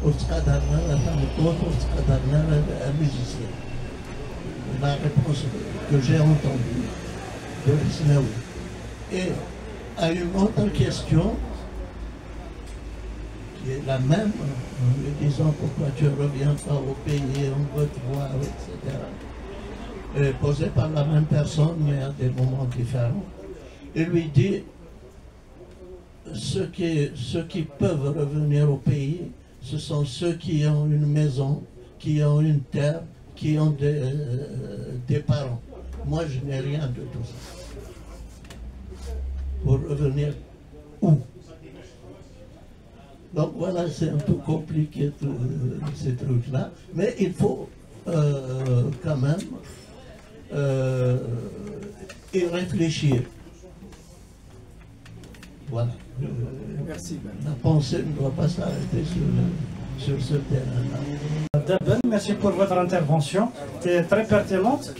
La femme est un musicien. La réponse que j'ai entendue de l'Ismaoui. Et à une autre question, qui est la même, en lui disant pourquoi tu ne reviens pas au pays, on veut te voir, etc. Et posée par la même personne, mais à des moments différents. Il lui dit, ceux qui peuvent revenir au pays, ce sont ceux qui ont une maison, qui ont une terre, qui ont des parents. Moi, je n'ai rien de tout ça. Pour revenir où? Donc voilà, c'est un peu compliqué ces trucs-là, mais il faut quand même y réfléchir. Voilà. Merci. La pensée ne doit pas s'arrêter sur ce terrain-là. Daben, merci pour votre intervention. C'était très pertinente.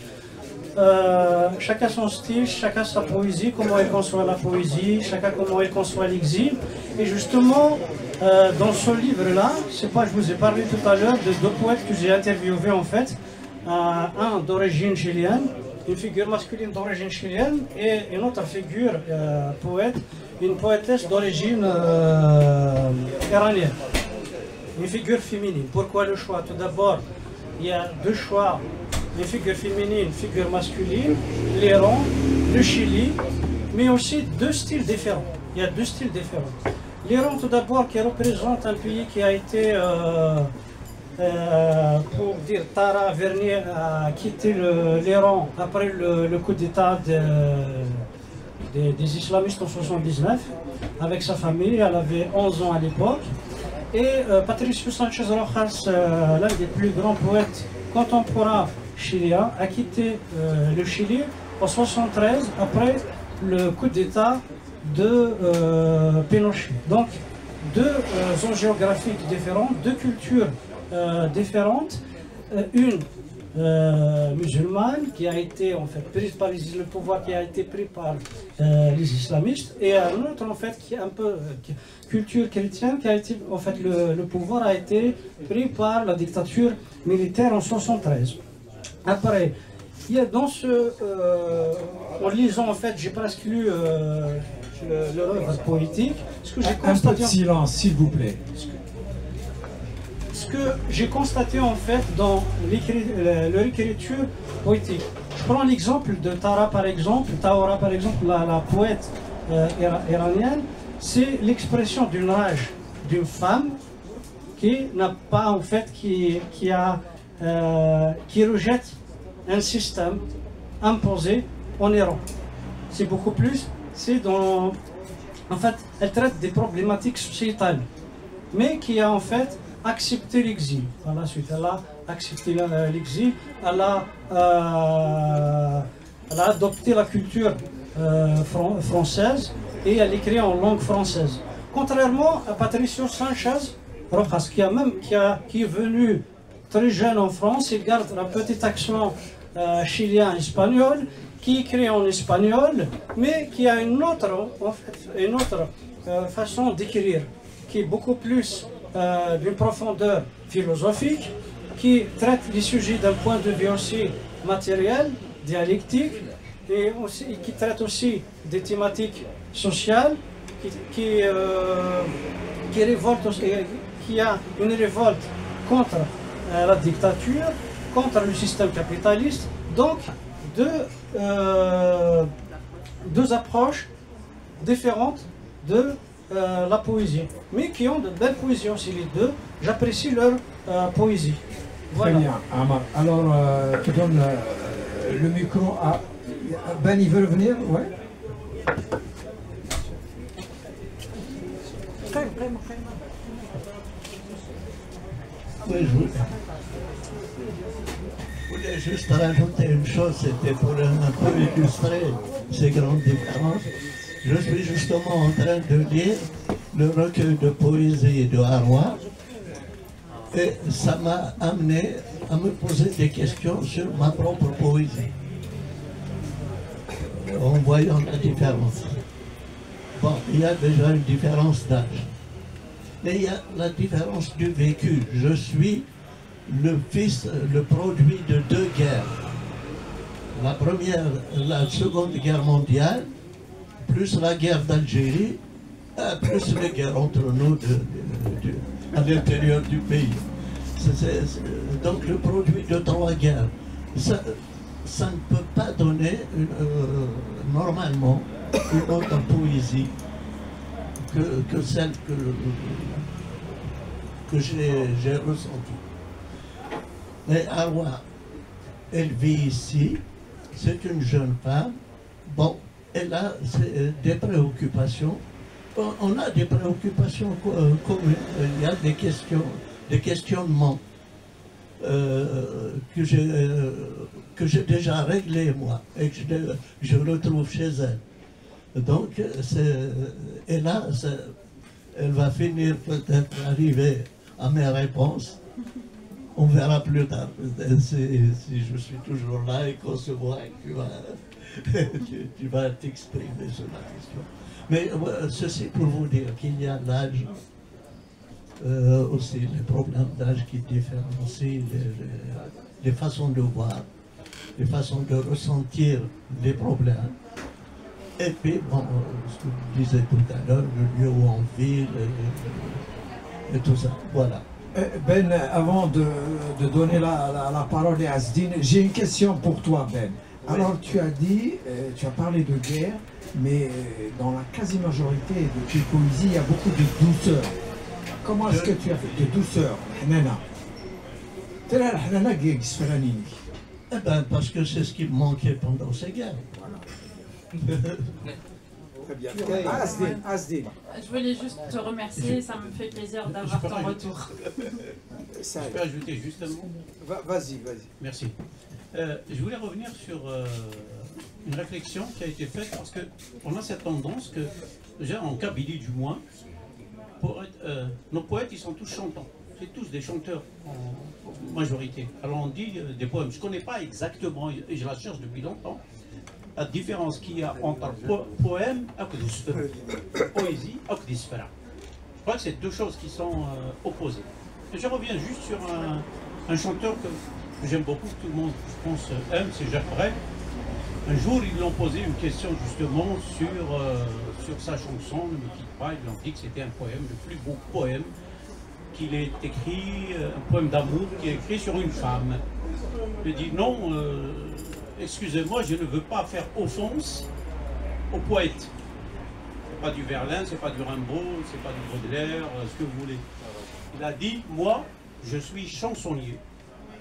Chacun son style, chacun sa poésie, comment il conçoit la poésie, chacun comment il conçoit l'exil. Et justement, dans ce livre-là, c'est pas, je vous ai parlé tout à l'heure de deux poètes que j'ai interviewés en fait. Un d'origine chilienne, une figure masculine d'origine chilienne, et une autre figure poète, une poétesse d'origine iranienne. Une figure féminine. Pourquoi le choix? Tout d'abord, il y a deux choix. Une figure féminine, une figure masculine, l'Iran, le Chili, mais aussi deux styles différents. Il y a deux styles différents. L'Iran, tout d'abord, qui représente un pays qui a été, pour dire, Tara Vernier a quitté l'Iran après le coup d'État des islamistes en 1979, avec sa famille. Elle avait 11 ans à l'époque. Et Patricio Sánchez Rojas, l'un des plus grands poètes contemporains chiliens, a quitté le Chili en 1973 après le coup d'État de Pinochet. Donc, deux zones géographiques différentes, deux cultures différentes, une musulmane qui a été en fait prise par le pouvoir qui a été pris par les islamistes, et un autre en fait qui est un peu culture chrétienne qui a été en fait le pouvoir a été pris par la dictature militaire en 1973. Après, il y a dans ce en lisant en fait, j'ai presque lu l'œuvre poétique. Ce que j'ai constaté, un peu de silence s'il vous plaît. Ce que j'ai constaté en fait dans l'écriture poétique. Je prends l'exemple de Taora par exemple, la poète iranienne, c'est l'expression d'une rage d'une femme qui n'a pas en fait, qui rejette un système imposé en Iran. C'est beaucoup plus, c'est dans, en fait, elle traite des problématiques sociétales, mais qui a en fait accepté l'exil. Par la suite, elle a accepté l'exil, elle a adopté la culture française et elle écrit en langue française. Contrairement à Patricio Sánchez Rojas, qui est venu très jeune en France, il garde un petit accent chilien-espagnol, qui écrit en espagnol, mais qui a une autre façon d'écrire, qui est beaucoup plus d'une profondeur philosophique, qui traite les sujets d'un point de vue aussi matériel, dialectique, et qui traite aussi des thématiques sociales, qui révolte aussi, qui a une révolte contre la dictature, contre le système capitaliste. Donc, deux approches différentes de la poésie, mais qui ont de belles poésies aussi, les deux. J'apprécie leur poésie. Voilà. Très bien, Amar. Alors, tu donnes le micro à Ben, il veut venir, ouais. Oui, je voulais juste rajouter une chose, c'était pour un peu illustrer ces grandes différences. Je suis justement en train de lire le recueil de poésie de Haroua, et ça m'a amené à me poser des questions sur ma propre poésie, en voyant la différence. Bon, il y a déjà une différence d'âge. Mais il y a la différence du vécu. Je suis le fils, le produit de deux guerres. La Seconde Guerre mondiale, plus la guerre d'Algérie, plus les guerres entre nous à l'intérieur du pays. C'est donc le produit de trois guerres. Ça ne peut pas donner normalement une autre poésie que celle que j'ai ressentie. Mais Arwa, elle vit ici, c'est une jeune femme. Bon, elle a des préoccupations. On a des préoccupations communes. Il y a des questionnements que j'ai déjà réglés moi et que je retrouve chez elle. Donc, et là, elle va finir peut-être arriver à mes réponses. On verra plus tard si je suis toujours là et qu'on se voit et que tu vas t'exprimer sur la question. Mais ceci pour vous dire qu'il y a l'âge, aussi les problèmes d'âge qui différencient les façons de voir, les façons de ressentir les problèmes. Et puis, bon, ce que je disais tout à l'heure, le lieu où on vit et tout ça, voilà. Ben, avant de donner la parole à Asdine, j'ai une question pour toi, Ben. Alors, tu as dit, tu as parlé de guerre, mais dans la quasi-majorité de tes poésies, il y a beaucoup de douceur. Comment est-ce que tu as fait de douceur, Hanana? Eh bien, parce que c'est ce qui me manquait pendant ces guerres. Voilà. Très bien. Asdine. Je voulais juste te remercier, ça me fait plaisir d'avoir ton retour. Je peux ajouter juste un mot? Vas-y. Merci. Je voulais revenir sur une réflexion qui a été faite parce qu'on a cette tendance que, déjà en Kabylie du moins, nos poètes ils sont tous chantants. C'est tous des chanteurs en majorité. Alors on dit des poèmes. Je ne connais pas exactement, et je la cherche depuis longtemps, la différence qu'il y a entre poème et poésie et disfera. Je crois que c'est deux choses qui sont opposées. Et je reviens juste sur un chanteur que j'aime beaucoup, que tout le monde, je pense, aime, c'est Jacques Brel. Un jour, ils lui ont posé une question justement sur sa chanson, Ne me quitte pas. Ils lui ont dit que c'était un poème, le plus beau poème qu'il ait écrit, un poème d'amour qui est écrit sur une femme. Il dit non, excusez-moi, je ne veux pas faire offense au poète. C'est pas du Verlaine, c'est pas du Rimbaud, c'est pas du Baudelaire, ce que vous voulez. Il a dit, moi, je suis chansonnier.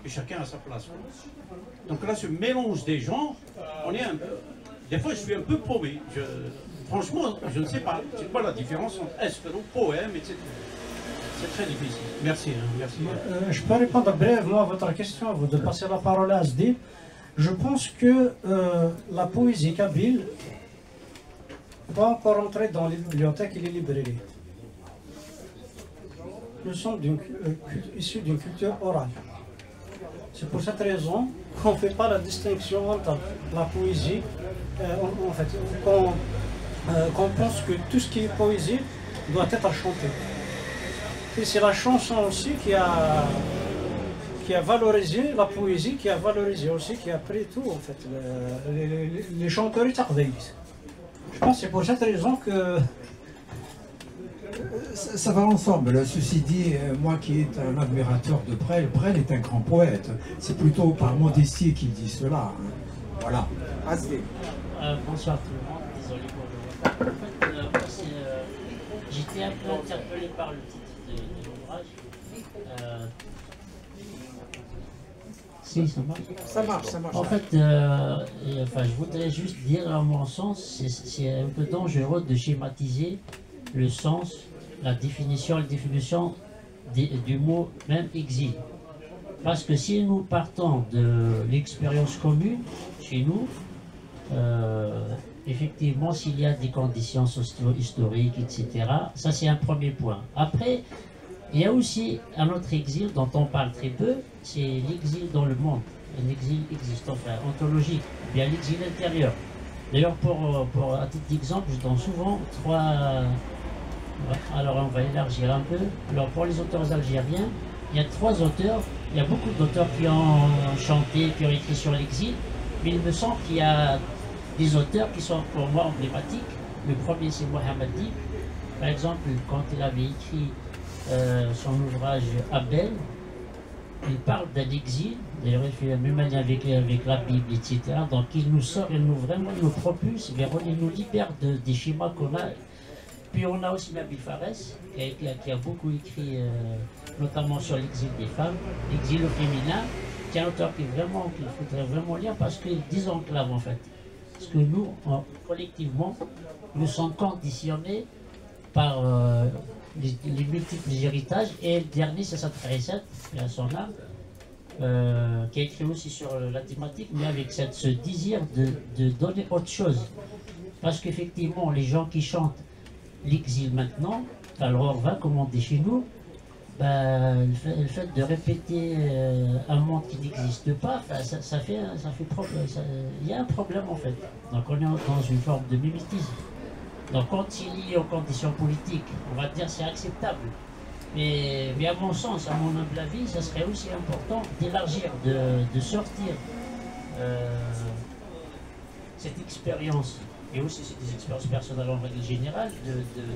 Et chacun a sa place. Donc là, ce mélange des genres, on est un peu... Des fois, je suis un peu paumé. Franchement, je ne sais pas. C'est quoi la différence entre espéro, poème, etc. C'est très difficile. Merci. Merci. Je peux répondre brièvement à votre question avant de passer la parole à Asdine. Je pense que la poésie kabyle n'est pas encore entrée dans les bibliothèques et les librairies. Nous sommes issus d'une culture orale. C'est pour cette raison qu'on ne fait pas la distinction entre la poésie, en fait, qu'on pense que tout ce qui est poésie doit être chanté. Et c'est la chanson aussi qui a valorisé la poésie, qui a valorisé aussi, qui a pris tout en fait, les chanteurs taqdélis. Je pense que c'est pour cette raison que... Ça va ensemble. Ceci dit, moi qui est un admirateur de Brel, Brel est un grand poète. C'est plutôt par modestie qu'il dit cela. Hein. Voilà. Asdine. Bonsoir tout le monde, désolé pour le retard. En fait, j'étais un peu interpellé par le titre de l'ouvrage. Si, ça marche. Ça marche. En fait, je voudrais juste dire, à mon sens, c'est un peu dangereux de schématiser le sens, la définition du mot même exil. Parce que si nous partons de l'expérience commune chez nous, effectivement, s'il y a des conditions historiques, etc., ça c'est un premier point. Après, il y a aussi un autre exil dont on parle très peu, c'est l'exil dans le monde, un exil existant, ontologique, bien l'exil intérieur. D'ailleurs, à titre d'exemple, je donne souvent trois... Alors, on va élargir un peu. Alors, pour les auteurs algériens, il y a 3 auteurs. Il y a beaucoup d'auteurs qui ont chanté, qui ont écrit sur l'exil, mais il me semble qu'il y a des auteurs qui sont pour moi emblématiques. Le premier, c'est Mohamed Dib. Par exemple, quand il avait écrit son ouvrage Abel, il parle d'un exil, d'ailleurs il fait la même manière avec la Bible, etc. Donc il nous sort, il nous propulse, il nous libère des schémas qu'on a. Puis on a aussi Nabil Fares, qui a beaucoup écrit, notamment sur l'exil des femmes, l'exil au féminin, qui est un auteur qu'il faudrait vraiment lire parce qu'il désenclave en fait. Parce que nous, collectivement, nous sommes conditionnés par les multiples héritages, et le dernier c'est Saad Harissat, qui a son âme, qui a écrit aussi sur la thématique, mais avec ce désir de donner autre chose. Parce qu'effectivement, les gens qui chantent l'exil maintenant, alors on va comme on dit chez nous, le fait de répéter un monde qui n'existe pas, ça fait problème. Il y a un problème en fait. Donc on est dans une forme de mimétisme. Donc quand il est lié aux conditions politiques, on va dire c'est acceptable. Mais à mon sens, à mon humble avis, ça serait aussi important d'élargir, de sortir cette expérience, et aussi c'est des expériences personnelles en règle générale,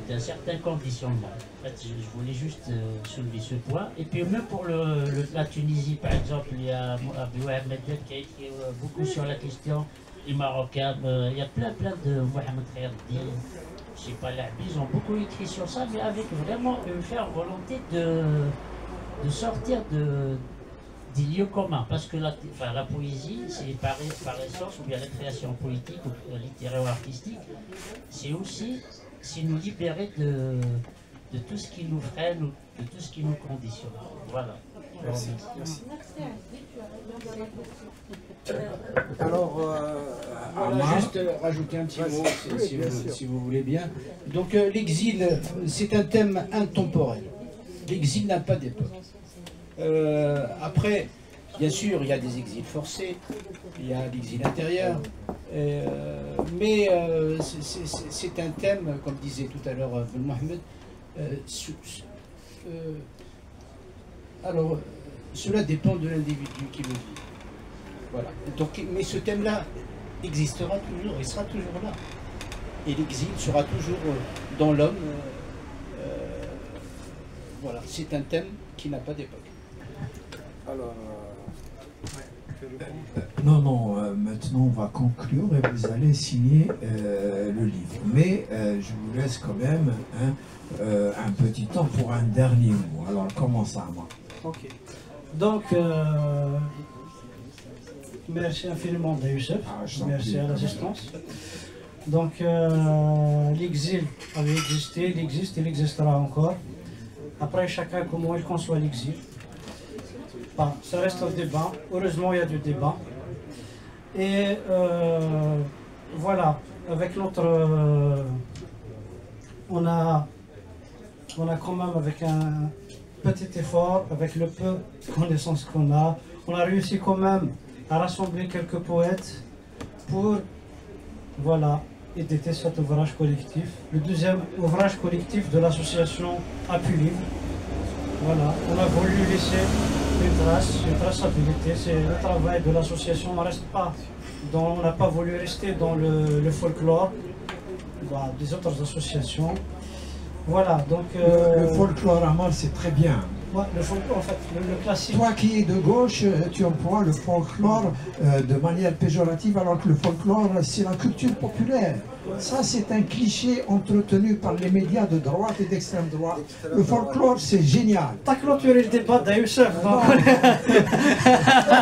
d'un certain conditionnement. En fait, je voulais juste soulever ce point. Et puis même pour la Tunisie, par exemple, il y a Abou Ahmed qui a écrit beaucoup sur la question. Les Marocains, il y a plein de Mohamed Khayrdi, je sais pas, ils ont beaucoup écrit sur ça, mais avec vraiment une ferme volonté de sortir des lieux communs. Parce que la poésie, c'est par essence, ou bien la création politique, ou littéraire ou artistique, c'est aussi nous libérer de tout ce qui nous freine, ou de tout ce qui nous conditionne. Voilà. Merci. Alors, juste rajouter un petit mot, si vous voulez bien. Donc l'exil, c'est un thème intemporel. L'exil n'a pas d'époque. Après, bien sûr, il y a des exils forcés, il y a l'exil intérieur, mais c'est un thème, comme disait tout à l'heure Mohamed, alors, cela dépend de l'individu qui le vit. Voilà. Donc, mais ce thème-là existera toujours, il sera toujours là. Et l'exil sera toujours dans l'homme. Voilà, c'est un thème qui n'a pas d'époque. Alors, non, maintenant on va conclure et vous allez signer le livre. Mais je vous laisse quand même un petit temps pour un dernier mot. Alors, comment ça, moi? Ok. Donc, merci infiniment Youssef, merci à l'assistance. Donc, l'exil avait existé, il existe, il existera encore. Après, chacun comment il conçoit l'exil. Bon, ça reste un débat. Heureusement, il y a du débat. Et voilà, avec notre... on a quand même, avec un petit effort, avec le peu de connaissances qu'on a, on a réussi quand même à rassembler quelques poètes pour, voilà, éditer cet ouvrage collectif. Le deuxième ouvrage collectif de l'association Appui Libre. Voilà, on a voulu laisser une traçabilité, c'est le travail de l'association, on n'a pas voulu rester dans le folklore des autres associations. Voilà, donc... le folklore à Mal, c'est très bien. Ouais, le folklore, en fait, le classique. Toi qui es de gauche, tu emploies le folklore de manière péjorative, alors que le folklore, c'est la culture populaire. Ça, c'est un cliché entretenu par les médias de droite et d'extrême droite. Le folklore, c'est génial. T'as clôturé le débat d'Ayousef.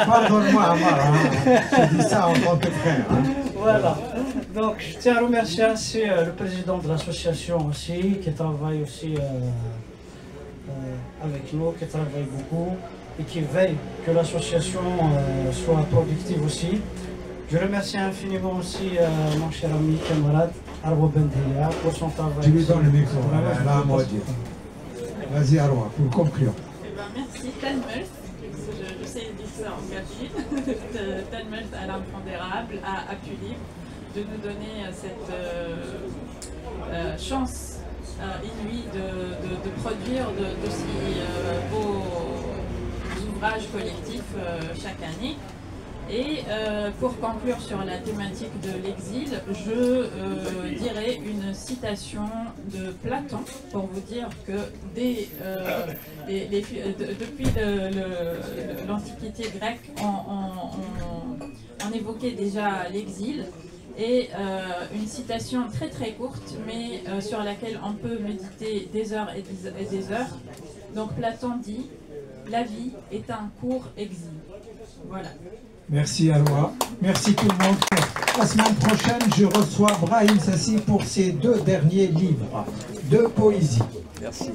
Pardonne-moi, Amar, je dis ça en tant que frère. Voilà. Donc, je tiens à remercier aussi le président de l'association aussi, qui travaille aussi avec nous, qui travaille beaucoup et qui veille que l'association soit productive aussi. Je remercie infiniment aussi mon cher ami, camarade, Arwa Bendia, pour son travail. Tu lui donnes le micro, là, à moi dire. Vas-y, Arwa, pour conclure. Merci, Talmud. Je sais dire ça en gâchis. Talmud à l'impondérable, à Appui Libre. de nous donner cette chance inouïe de produire d'aussi beaux ouvrages collectifs chaque année. Et pour conclure sur la thématique de l'exil, je dirais une citation de Platon pour vous dire que depuis l'Antiquité grecque, on évoquait déjà l'exil. Et une citation très très courte, mais sur laquelle on peut méditer des heures et des heures. Donc Platon dit « La vie est un court exil ». Voilà. Merci Aloua, merci tout le monde. La semaine prochaine, je reçois Brahim Sassi pour ses 2 derniers livres de poésie. Merci.